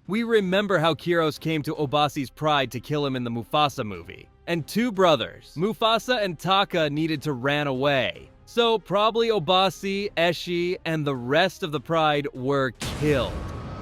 We remember how Kiros came to Obasi's pride to kill him in the Mufasa movie. And two brothers, Mufasa and Taka, needed to ran away. So probably Obasi, Eshe, and the rest of the pride were killed.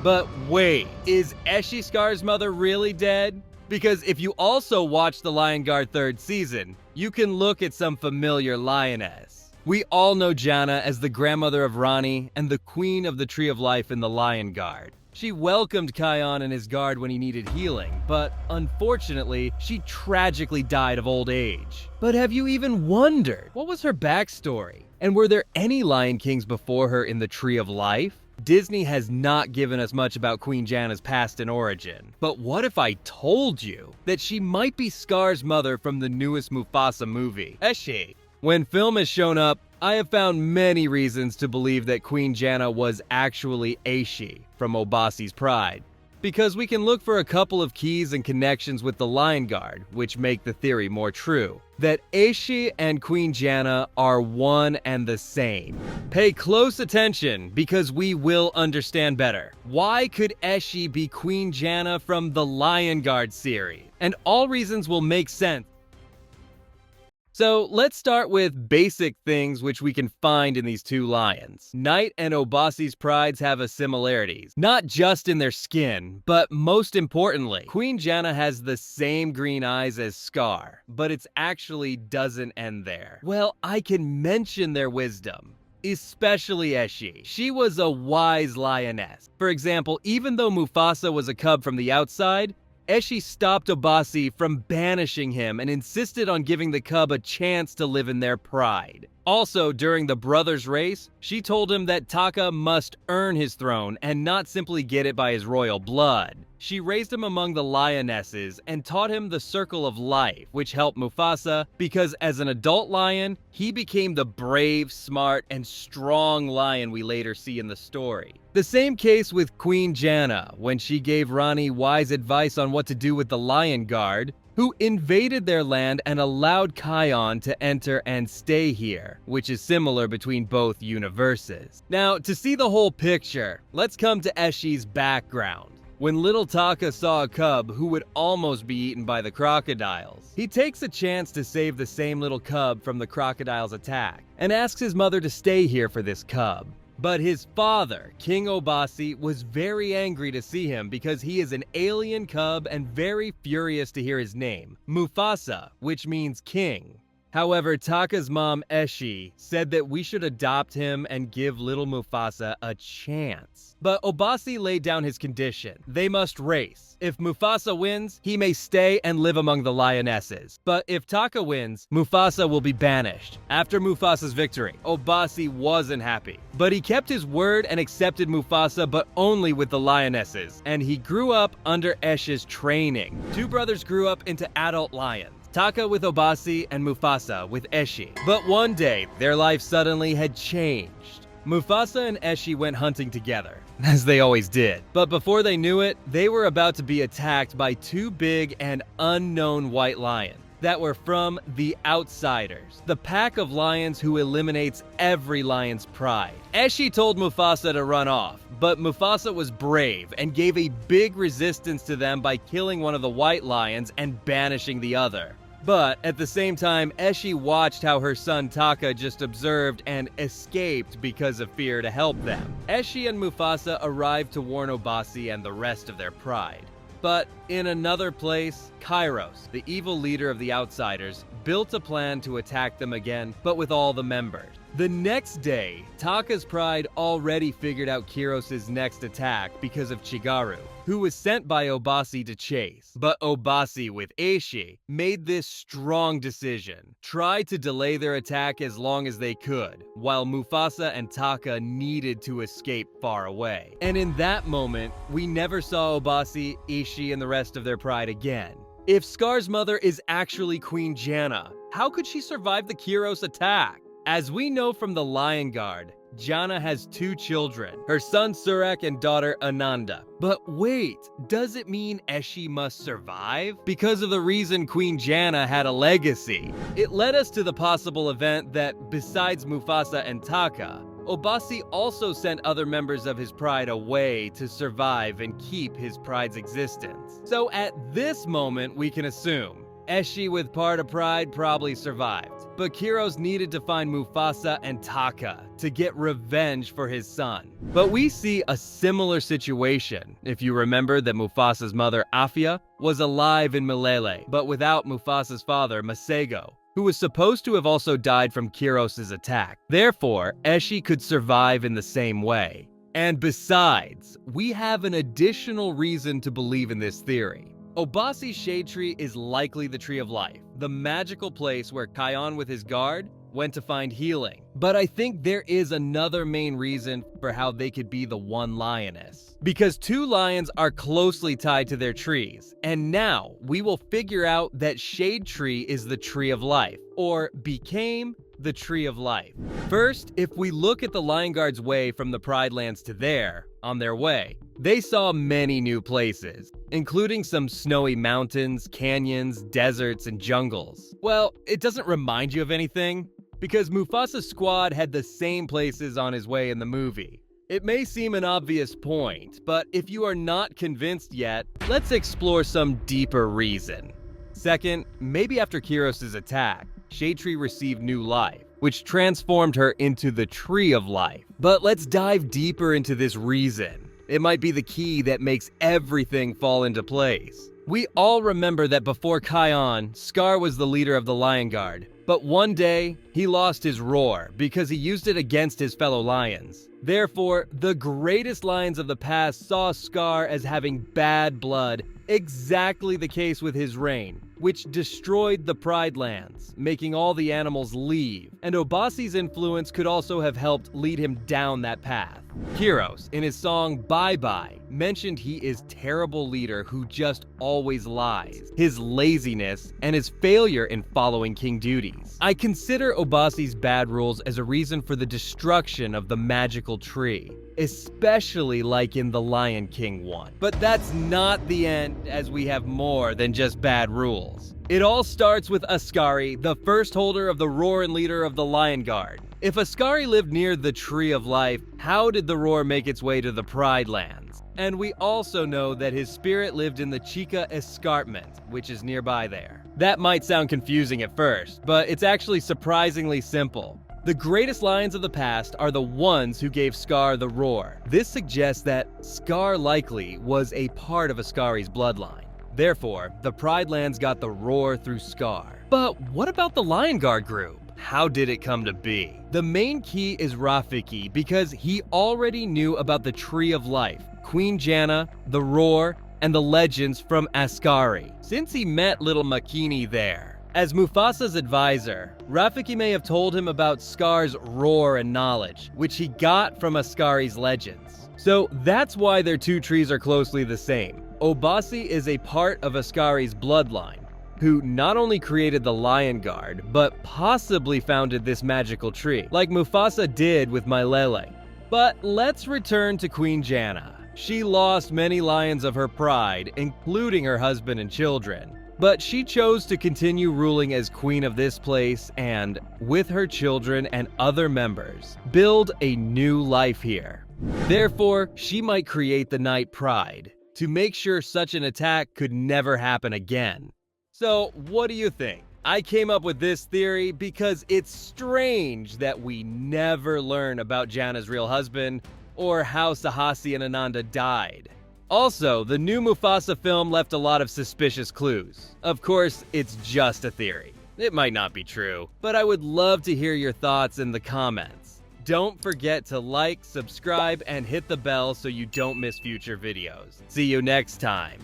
But wait, is Eshe Scar's mother really dead? Because if you also watch the Lion Guard 3rd season, you can look at some familiar lioness. We all know Janna as the grandmother of Rani and the queen of the Tree of Life in the Lion Guard. She welcomed Kion and his guard when he needed healing, but unfortunately, she tragically died of old age. But have you even wondered, what was her backstory? And were there any Lion Kings before her in the Tree of Life? Disney has not given us much about Queen Janna's past and origin. But what if I told you that she might be Scar's mother from the newest Mufasa movie, Eshe? When film has shown up, I have found many reasons to believe that Queen Janna was actually Eshe from Obasi's pride. Because we can look for a couple of keys and connections with the Lion Guard, which make the theory more true. That Eshe and Queen Janna are one and the same. Pay close attention because we will understand better. Why could Eshe be Queen Janna from the Lion Guard series? And all reasons will make sense. So let's start with basic things which we can find in these two lions. Night and Obasi's prides have a similarities, not just in their skin, but most importantly, Queen Janna has the same green eyes as Scar, but it actually doesn't end there. Well, I can mention their wisdom. Especially Eshe. She was a wise lioness. For example, even though Mufasa was a cub from the outside, Eshe stopped Obasi from banishing him and insisted on giving the cub a chance to live in their pride. Also, during the brothers' race, she told him that Taka must earn his throne and not simply get it by his royal blood. She raised him among the lionesses and taught him the circle of life, which helped Mufasa because as an adult lion, he became the brave, smart, and strong lion we later see in the story. The same case with Queen Janna, when she gave Rani wise advice on what to do with the Lion Guard, who invaded their land and allowed Kion to enter and stay here, which is similar between both universes. Now, to see the whole picture, let's come to Eshe's background. When little Taka saw a cub who would almost be eaten by the crocodiles, he takes a chance to save the same little cub from the crocodile's attack and asks his mother to stay here for this cub. But his father, King Obasi, was very angry to see him because he is an alien cub and very furious to hear his name, Mufasa, which means king. However, Taka's mom, Eshe, said that we should adopt him and give little Mufasa a chance. But Obasi laid down his condition. They must race. If Mufasa wins, he may stay and live among the lionesses. But if Taka wins, Mufasa will be banished. After Mufasa's victory, Obasi wasn't happy. But he kept his word and accepted Mufasa, but only with the lionesses. And he grew up under Eshe's training. Two brothers grew up into adult lions. Taka with Obasi and Mufasa with Eshe. But one day, their life suddenly had changed. Mufasa and Eshe went hunting together, as they always did. But before they knew it, they were about to be attacked by two big and unknown white lions that were from the Outsiders, the pack of lions who eliminates every lion's pride. Eshe told Mufasa to run off, but Mufasa was brave and gave a big resistance to them by killing one of the white lions and banishing the other. But at the same time, Eshe watched how her son Taka just observed and escaped because of fear to help them. Eshe and Mufasa arrived to warn Obasi and the rest of their pride. But in another place, Kiros, the evil leader of the Outsiders, built a plan to attack them again, but with all the members. The next day, Taka's pride already figured out Kiros' next attack because of Chigaru, who was sent by Obasi to chase. But Obasi with Eshe made this strong decision, tried to delay their attack as long as they could, while Mufasa and Taka needed to escape far away. And in that moment, we never saw Obasi, Eshe, and the rest of their pride again. If Scar's mother is actually Queen Janna, how could she survive the Kiros attack? As we know from the Lion Guard, Janna has two children, her son Surak and daughter Ananda. But wait, does it mean Eshe must survive? Because of the reason Queen Janna had a legacy. It led us to the possible event that, besides Mufasa and Taka, Obasi also sent other members of his pride away to survive and keep his pride's existence. So at this moment, we can assume Eshe with part of pride probably survived, but Kiros needed to find Mufasa and Taka to get revenge for his son. But we see a similar situation if you remember that Mufasa's mother Afia was alive in Milele, but without Mufasa's father Masego, who was supposed to have also died from Kiros' attack. Therefore, Eshe could survive in the same way. And besides, we have an additional reason to believe in this theory. Obasi's shade tree is likely the Tree of Life, the magical place where Kion with his guard went to find healing. But I think there is another main reason for how they could be the one lioness. Because two lions are closely tied to their trees, and now we will figure out that Shade Tree is the Tree of Life, or became the Tree of Life. First, if we look at the Lion Guard's way from the Pride Lands to there, on their way, they saw many new places, including some snowy mountains, canyons, deserts, and jungles. Well, it doesn't remind you of anything, because Mufasa's squad had the same places on his way in the movie. It may seem an obvious point, but if you are not convinced yet, let's explore some deeper reason. Second, maybe after Kiros' attack, Shade Tree received new life, which transformed her into the Tree of Life. But let's dive deeper into this reason. It might be the key that makes everything fall into place. We all remember that before Kion, Scar was the leader of the Lion Guard. But one day, he lost his roar because he used it against his fellow lions. Therefore, the greatest lions of the past saw Scar as having bad blood, exactly the case with his reign, which destroyed the Pride Lands, making all the animals leave, and Obasi's influence could also have helped lead him down that path. Kiros, in his song Bye Bye, mentioned he is terrible leader who just always lies, his laziness, and his failure in following king duties. I consider Obasi's bad rules as a reason for the destruction of the magical tree, especially like in the Lion King one. But that's not the end, as we have more than just bad rules. It all starts with Askari, the first holder of the roar and leader of the Lion Guard. If Askari lived near the Tree of Life, how did the roar make its way to the Pride Lands? And we also know that his spirit lived in the Chica Escarpment, which is nearby there. That might sound confusing at first, but it's actually surprisingly simple. The greatest lions of the past are the ones who gave Scar the roar. This suggests that Scar likely was a part of Askari's bloodline. Therefore, the Pride Lands got the roar through Scar. But what about the Lion Guard group? How did it come to be? The main key is Rafiki because he already knew about the Tree of Life, Queen Janna, the roar, and the legends from Askari, since he met little Makini there. As Mufasa's advisor, Rafiki may have told him about Scar's roar and knowledge, which he got from Askari's legends. So that's why their two trees are closely the same. Obasi is a part of Askari's bloodline, who not only created the Lion Guard, but possibly founded this magical tree, like Mufasa did with Milele. But let's return to Queen Janna. She lost many lions of her pride, including her husband and children. But she chose to continue ruling as queen of this place and, with her children and other members, build a new life here. Therefore, she might create the Night Pride to make sure such an attack could never happen again. So, what do you think? I came up with this theory because it's strange that we never learn about Janna's real husband or how Sahasi and Ananda died. Also, the new Mufasa film left a lot of suspicious clues. Of course, it's just a theory. It might not be true, but I would love to hear your thoughts in the comments. Don't forget to like, subscribe, and hit the bell so you don't miss future videos. See you next time.